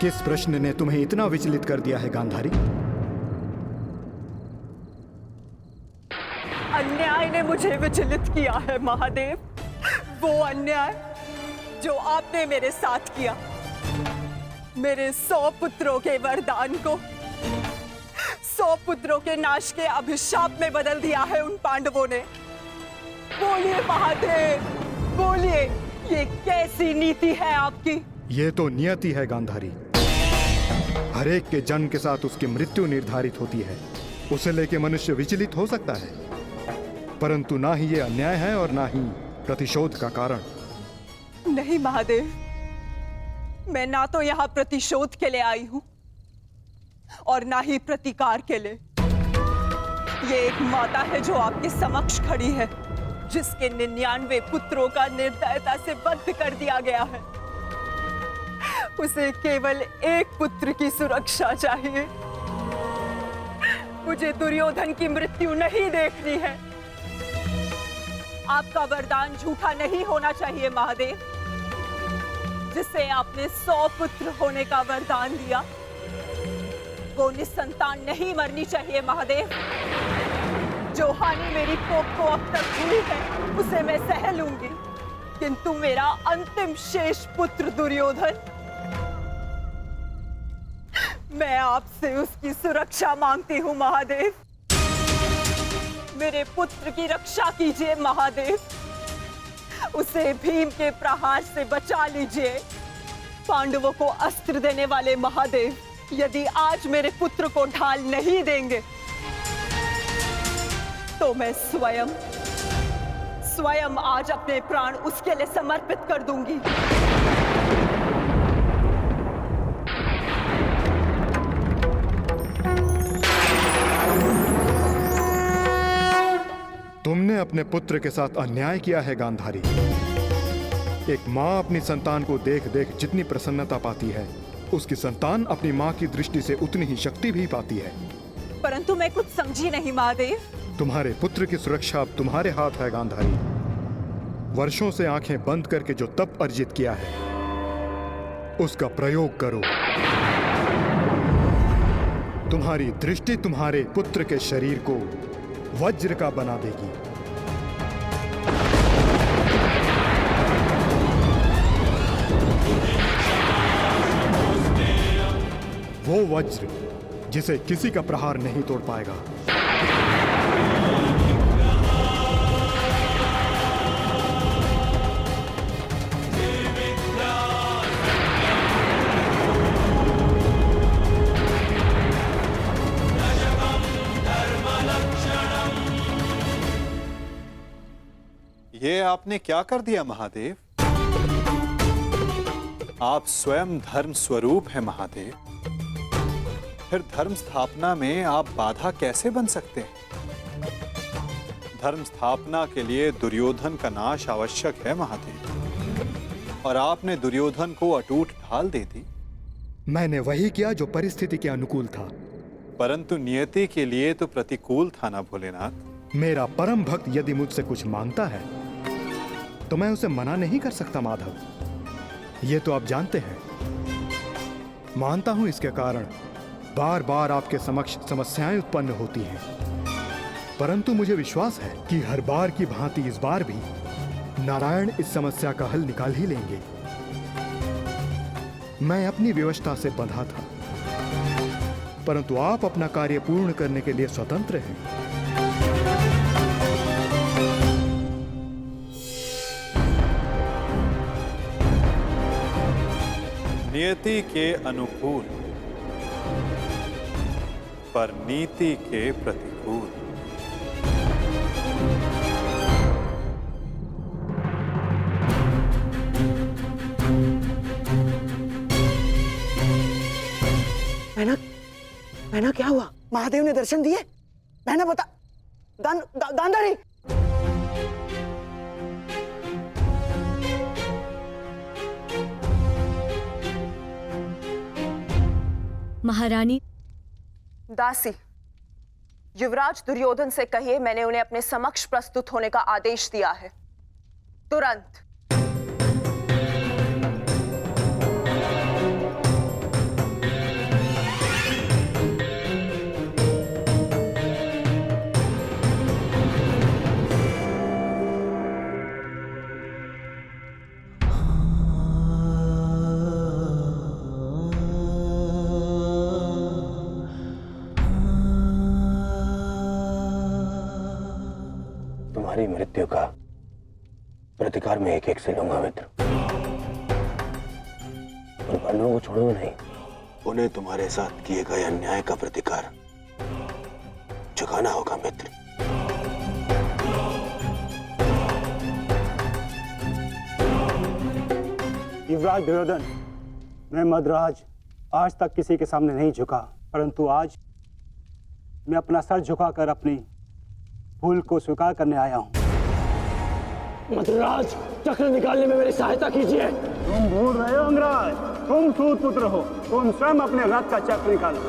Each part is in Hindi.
किस प्रश्न ने तुम्हें इतना विचलित कर दिया है गांधारी? अन्याय ने मुझे विचलित किया है महादेव। वो अन्याय जो आपने मेरे साथ किया। मेरे 100 पुत्रों के वरदान को 100 पुत्रों के नाश के अभिशाप में बदल दिया है उन पांडवों ने। बोलिए महादेव, बोलिए, ये कैसी नीति है आपकी? ये तो नियति है गांधारी। हर एक के जन्म के साथ उसकी मृत्यु निर्धारित होती है। उसे लेके मनुष्य विचलित हो सकता है, परंतु ना ही ये अन्याय है और ना ही प्रतिशोध का कारण। नहीं महादेव, मैं ना तो यहाँ प्रतिशोध के लिए आई हूँ और ना ही प्रतिकार के लिए। ये एक माता है जो आपके समक्ष खड़ी है, जिसके 99 पुत्रों का निर्दयता से वध कर दिया गया है। उसे केवल एक पुत्र की सुरक्षा चाहिए। मुझे दुर्योधन की मृत्यु नहीं देखनी है। आपका वरदान झूठा नहीं होना चाहिए महादेव। जिसे आपने 100 पुत्र होने का वरदान दिया, वो निसंतान नहीं मरनी चाहिए महादेव। जो हानि मेरी कोख को अब तक हुई है, उसे मैं सह लूंगी, किंतु मेरा अंतिम शेष पुत्र दुर्योधन, मैं आपसे उसकी सुरक्षा मांगती हूँ महादेव। मेरे पुत्र की रक्षा कीजिए महादेव। उसे भीम के प्रहार से बचा लीजिए। पांडवों को अस्त्र देने वाले महादेव, यदि आज मेरे पुत्र को ढाल नहीं देंगे तो मैं स्वयं आज अपने प्राण उसके लिए समर्पित कर दूंगी। तुमने अपने पुत्र के साथ अन्याय किया है गांधारी। एक माँ अपनी संतान को देख देख जितनी प्रसन्नता पाती है, उसकी संतान अपनी माँ की दृष्टि से उतनी ही शक्ति भी पाती है। परंतु मैं कुछ समझी नहीं महादेव। तुम्हारे पुत्र की सुरक्षा अब तुम्हारे हाथ है गांधारी। वर्षों से आंखें बंद करके जो तप अर्जित किया है, उसका प्रयोग करो। तुम्हारी दृष्टि तुम्हारे पुत्र के शरीर को वज्र का बना देगी। वो वज्र जिसे किसी का प्रहार नहीं तोड़ पाएगा। ये आपने क्या कर दिया महादेव? आप स्वयं धर्म स्वरूप हैं महादेव। फिर धर्म स्थापना में आप बाधा कैसे बन सकते हैं? धर्म स्थापना के लिए दुर्योधन का नाश आवश्यक है महादेव, और आपने दुर्योधन को अटूट ढाल दे दी। मैंने वही किया जो परिस्थिति के अनुकूल था। परंतु नियति के लिए तो प्रतिकूल था ना भोलेनाथ। मेरा परम भक्त यदि मुझसे कुछ मांगता है तो मैं उसे मना नहीं कर सकता माधव। ये तो आप जानते हैं। मानता हूं इसके कारण बार बार आपके समक्ष समस्याएं उत्पन्न होती हैं, परंतु मुझे विश्वास है कि हर बार की भांति इस बार भी नारायण इस समस्या का हल निकाल ही लेंगे। मैं अपनी व्यवस्था से बंधा था, परंतु आप अपना कार्य पूर्ण करने के लिए स्वतंत्र हैं। नियति के अनुकूल पर नीति के प्रतिकूल। बहना क्या हुआ? महादेव ने दर्शन दिए? बहना बता। गांधारी, महारानी। दासी, युवराज दुर्योधन से कहिए मैंने उन्हें अपने समक्ष प्रस्तुत होने का आदेश दिया है। तुरंत। मृत्यु का प्रतिकार में एक एक से लूंगा मित्र। और पांडवों को छोड़ूंगा नहीं, उन्हें तुम्हारे साथ किए गए अन्याय का प्रतिकार चुकाना होगा मित्र। युवराज दुर्योधन, मैं मद्राज आज तक किसी के सामने नहीं झुका, परंतु आज मैं अपना सर झुकाकर अपनी भूल को स्वीकार करने आया हूं। मद्राज, चक्र निकालने में मेरी सहायता कीजिए। तुम भूल रहे हो अंगराज, तुम सूत पुत्र हो, तुम स्वयं अपने रथ का चक्र निकालो।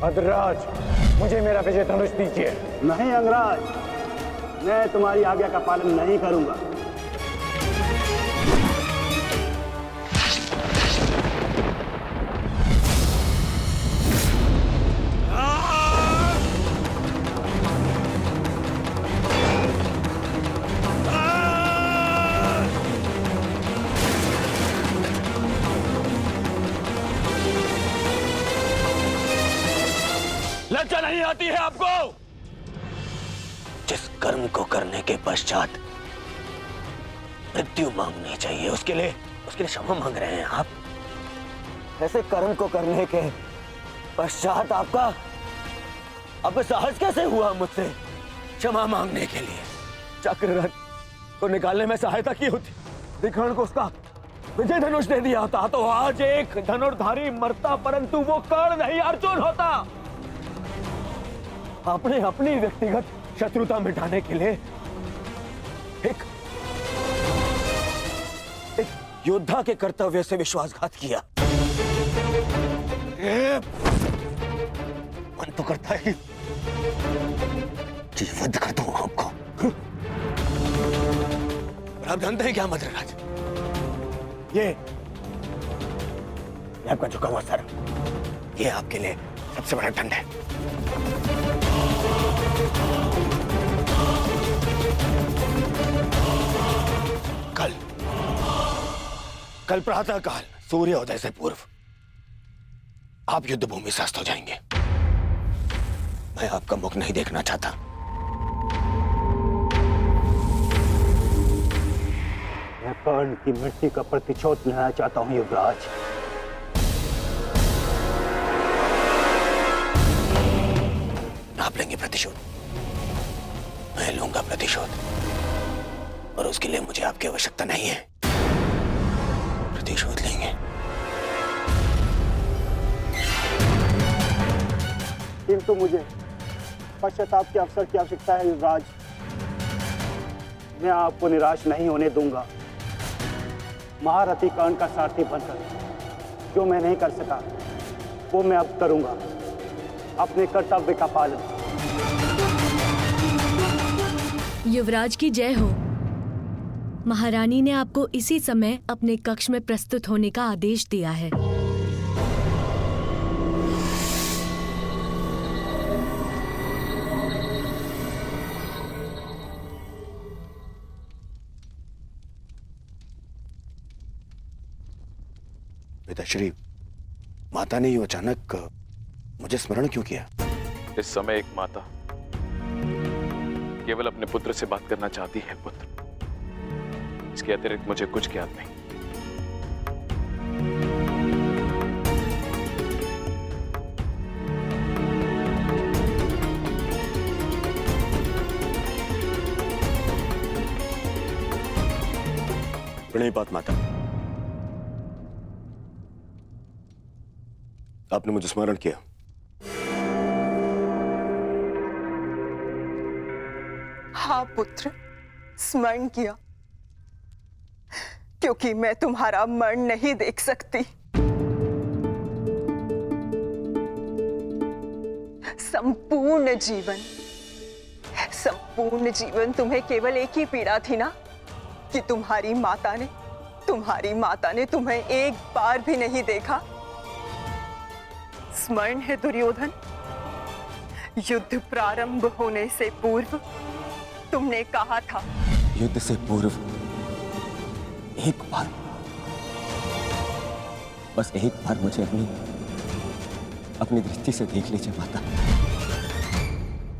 मद्राज, मुझे मेरा विजय धनुष दीजिए। नहीं अंगराज, मैं तुम्हारी आज्ञा का पालन नहीं करूंगा। लज्जा नहीं आती है आपको? जिस कर्म को करने के पश्चात मृत्यु मांगनी चाहिए, उसके लिए क्षमा मांग रहे हैं आप। ऐसे कर्म को करने के पश्चात आपका अब साहस कैसे हुआ मुझसे क्षमा मांगने के लिए? चक्र रथ को निकालने में सहायता की होती, विकर्ण को उसका विजय धनुष दे दिया होता तो आज एक धनुर्धारी मरता, परंतु वो कर्ण नहीं अर्जुन होता। आपने अपनी व्यक्तिगत शत्रुता मिटाने के लिए एक योद्धा के कर्तव्य से विश्वासघात किया। मन तो करता है कि वध कर दूं आपको। और आप जानते हैं क्या मद्रराज, ये आपका झुका हुआ सर, ये आपके लिए सबसे बड़ा दंड है। कल प्रातः काल सूर्योदय से पूर्व आप युद्ध भूमि से अस्त हो जाएंगे। मैं आपका मुख नहीं देखना चाहता। मैं कर्ण की मृत्यु का प्रतिशोध लेना चाहता हूं युवराज। आप लेंगे प्रतिशोध, मैं लूंगा प्रतिशोध, और उसके लिए मुझे आपकी आवश्यकता नहीं है। प्रतिशोध लेंगे। किंतु मुझे पश्चाताप के अवसर की आवश्यकता है युवराज। मैं आपको निराश नहीं होने दूंगा। महारथी कर्ण का सारथी बनकर जो मैं नहीं कर सका वो मैं अब करूंगा, अपने कर्तव्य का पालन। युवराज की जय हो। महारानी ने आपको इसी समय अपने कक्ष में प्रस्तुत होने का आदेश दिया है। पिताश्री, माता ने यूं अचानक मुझे स्मरण क्यों किया? इस समय एक माता केवल अपने पुत्र से बात करना चाहती है पुत्र, इसके अतिरिक्त मुझे कुछ ज्ञात नहीं। प्रणिपात माता, आपने मुझे स्मरण किया। हाँ पुत्र, स्मरण किया, क्योंकि मैं तुम्हारा मरण नहीं देख सकती। संपूर्ण जीवन तुम्हें केवल एक ही पीड़ा थी ना, कि तुम्हारी माता ने तुम्हें एक बार भी नहीं देखा। स्मरण है दुर्योधन, युद्ध प्रारंभ होने से पूर्व तुमने कहा था, युद्ध से पूर्व एक बार, बस एक बार मुझे अपनी दृष्टि से देख लीजिए माता।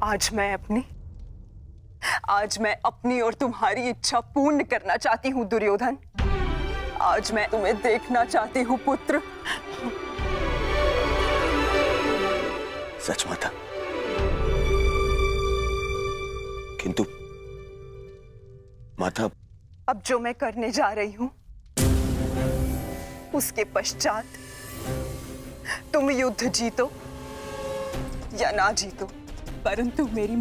आज मैं अपनी और तुम्हारी इच्छा पूर्ण करना चाहती हूँ दुर्योधन। आज मैं तुम्हें देखना चाहती हूँ पुत्र। सच माता, किंतु माता, अब जो मैं करने जा रही हूं उसके पश्चात तुम युद्ध जीतो या ना जीतो, परंतु मेरी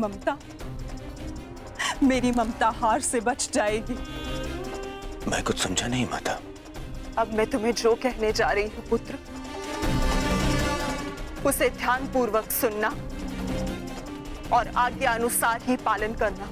ममता हार से बच जाएगी। मैं कुछ समझा नहीं माता। अब मैं तुम्हें जो कहने जा रही हूं पुत्र, उसे ध्यानपूर्वक सुनना और आज्ञा अनुसार ही पालन करना।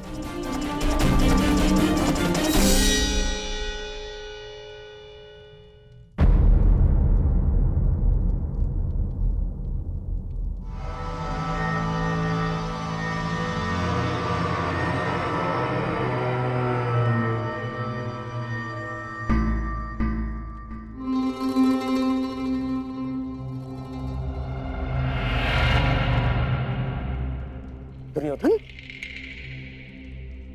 दुर्योधन,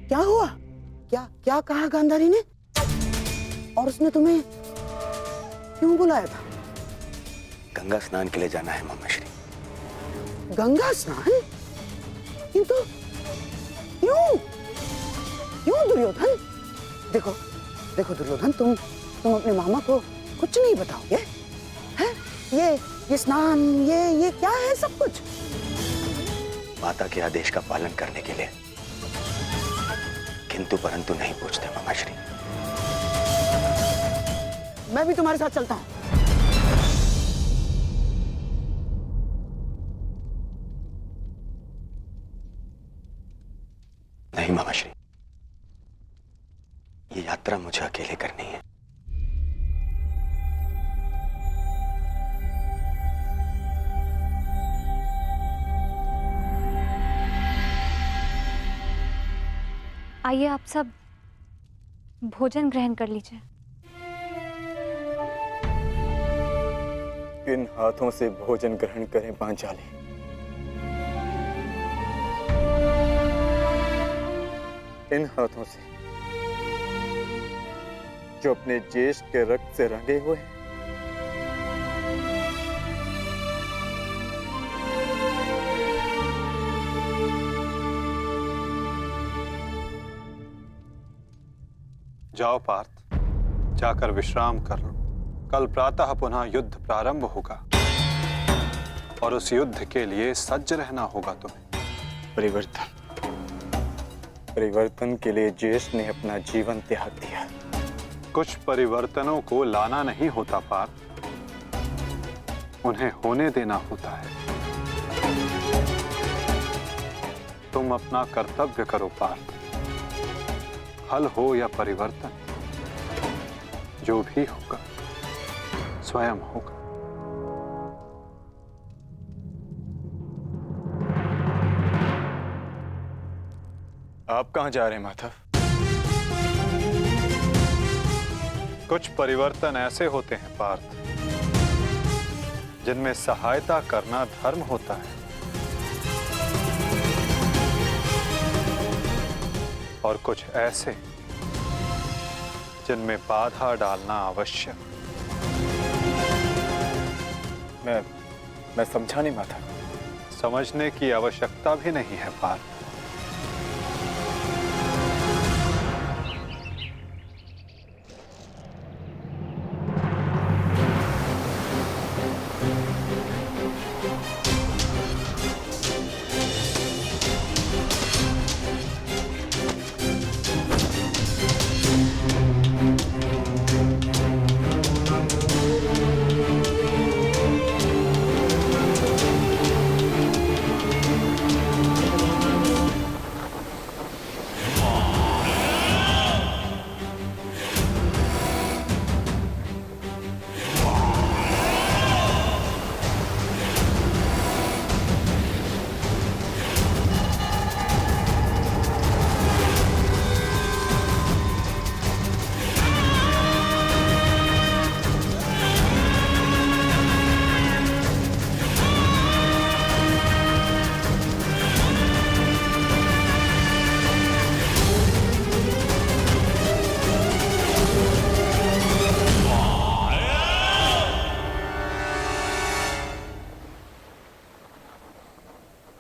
क्या हुआ? क्या कहा गांधारी ने? और उसने तुम्हें क्यों बुलाया था? गंगा स्नान के लिए जाना है मामाश्री। गंगा स्नान? किंतु क्यों दुर्योधन? देखो दुर्योधन, तुम अपने मामा को कुछ नहीं बताओगे? हैं? ये स्नान, ये क्या है सब कुछ? माता के आदेश का पालन करने के लिए किंतु परंतु नहीं पूछते मामाश्री। मैं भी तुम्हारे साथ चलता हूं। नहीं मामाश्री, ये यात्रा मुझे अकेले करनी है। आइए आप सब भोजन ग्रहण कर लीजिए। किन हाथों से भोजन ग्रहण करें पांचाली? इन हाथों से जो अपने ज्येष्ठ के रक्त से रंगे हुए हैं। जाओ पार्थ, जाकर विश्राम कर लो। कल प्रातः पुनः युद्ध प्रारंभ होगा और उस युद्ध के लिए सज्ज रहना होगा तुम्हें। परिवर्तन के लिए ज्येष्ठ ने अपना जीवन त्याग दिया। कुछ परिवर्तनों को लाना नहीं होता पार्थ, उन्हें होने देना होता है। तुम अपना कर्तव्य करो पार्थ। फल हो या परिवर्तन, जो भी होगा स्वयं होगा। आप कहां जा रहे हैं माधव? कुछ परिवर्तन ऐसे होते हैं पार्थ जिनमें सहायता करना धर्म होता है और कुछ ऐसे जिनमें बाधा डालना आवश्यक। मैं समझा नहीं माता। समझने की आवश्यकता भी नहीं है पार्थ।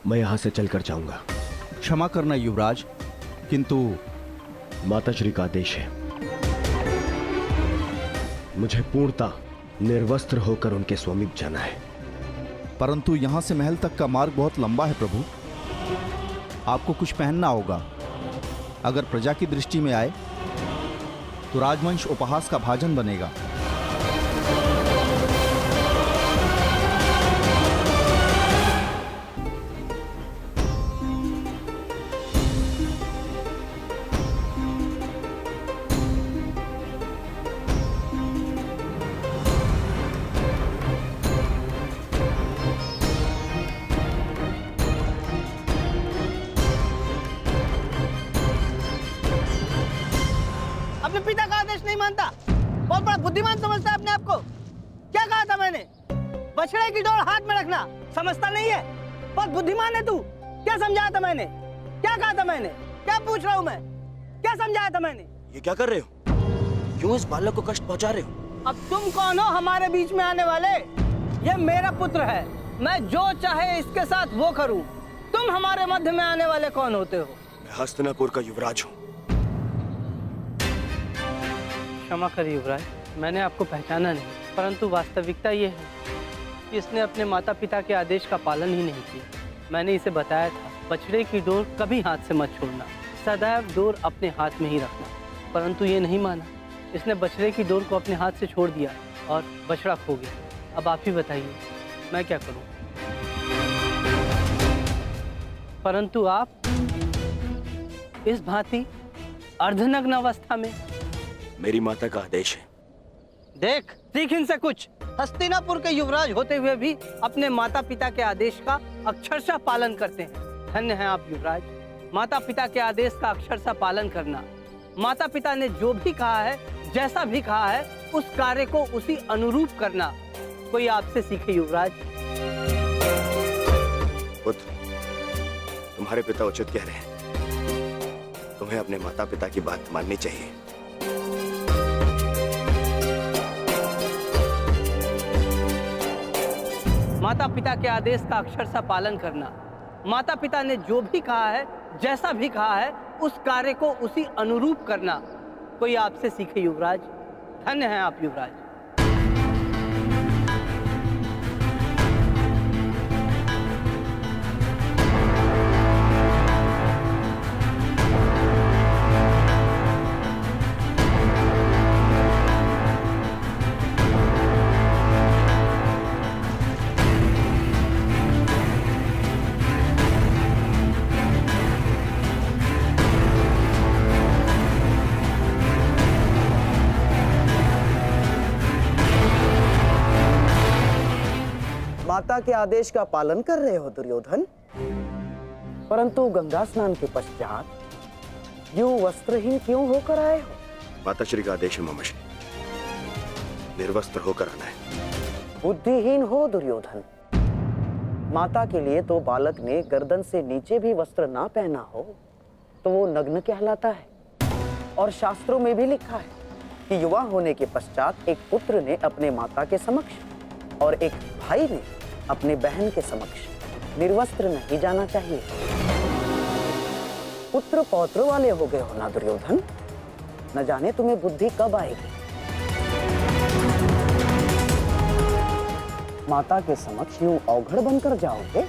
मैं यहाँ से चलकर जाऊंगा। क्षमा करना युवराज, किंतु माताश्री का आदेश है। मुझे पूर्णतः निर्वस्त्र होकर उनके समीप जाना है। परंतु यहाँ से महल तक का मार्ग बहुत लंबा है प्रभु, आपको कुछ पहनना होगा। अगर प्रजा की दृष्टि में आए तो राजवंश उपहास का भाजन बनेगा। अपने पिता का आदेश नहीं मानता, बहुत बड़ा बुद्धिमान समझता है अपने आप को। क्या कहा था मैंने? बछड़े की डोर हाथ में रखना, समझता नहीं है? बहुत बुद्धिमान है तू। क्या समझाया था मैंने? क्या कहा था मैंने? क्या पूछ रहा हूँ मैं? क्या समझाया था मैंने? ये क्या कर रहे हो? क्यों इस बालक को कष्ट पहुंचा रहे हो? अब तुम कौन हो हमारे बीच में आने वाले? ये मेरा पुत्र है, मैं जो चाहे इसके साथ वो करूं। तुम हमारे मध्य में आने वाले कौन होते हो? मैं हस्तिनापुर का युवराज हूँ। क्षमा करिए युवराज, मैंने आपको पहचाना नहीं, परंतु वास्तविकता ये है कि इसने अपने माता पिता के आदेश का पालन ही नहीं किया। मैंने इसे बताया था, बछड़े की डोर कभी हाथ से मत छोड़ना, सदैव डोर अपने हाथ में ही रखना, परंतु ये नहीं माना। इसने बछड़े की डोर को अपने हाथ से छोड़ दिया और बछड़ा खो गया। अब आप ही बताइए, मैं क्या करूं? परंतु आप इस भांति अर्धनग्न अवस्था में। मेरी माता का आदेश है। देख, सीख इनसे कुछ। हस्तिनापुर के युवराज होते हुए भी अपने माता पिता के आदेश का अक्षरशः पालन करते हैं। धन्य हैं आप युवराज। माता पिता के आदेश का अक्षरशः पालन करना, माता पिता ने जो भी कहा है, जैसा भी कहा है, उस कार्य को उसी अनुरूप करना, कोई आपसे सीखे युवराज। पुत्र, तुम्हारे पिता उचित कह रहे हैं। तुम्हें अपने माता पिता की बात माननी चाहिए। माता पिता के आदेश का अक्षरशः पालन करना, माता पिता ने जो भी कहा है, जैसा भी कहा है, उस कार्य को उसी अनुरूप करना, कोई आपसे सीखे युवराज। धन्य हैं आप युवराज। माता के आदेश का पालन कर रहे हो दुर्योधन, परंतु गंगा स्नान के पश्चात यूं वस्त्रहीन क्यों होकर आए हो? माताश्री का आदेश है मामाश्री, निर्वस्त्र होकर आना है। बुद्धिहीन हो दुर्योधन। माता के लिए तो बालक ने गर्दन से नीचे भी वस्त्र ना पहना हो तो वो नग्न कहलाता है। और शास्त्रों में भी लिखा है कि युवा होने के पश्चात एक पुत्र ने अपने माता के समक्ष और एक भाई ने अपने बहन के समक्ष निर्वस्त्र नहीं जाना चाहिए। पुत्र पौत्र वाले हो गए हो ना दुर्योधन, न जाने तुम्हें बुद्धि कब आएगी। माता के समक्ष यूं अवघड़ बनकर जाओगे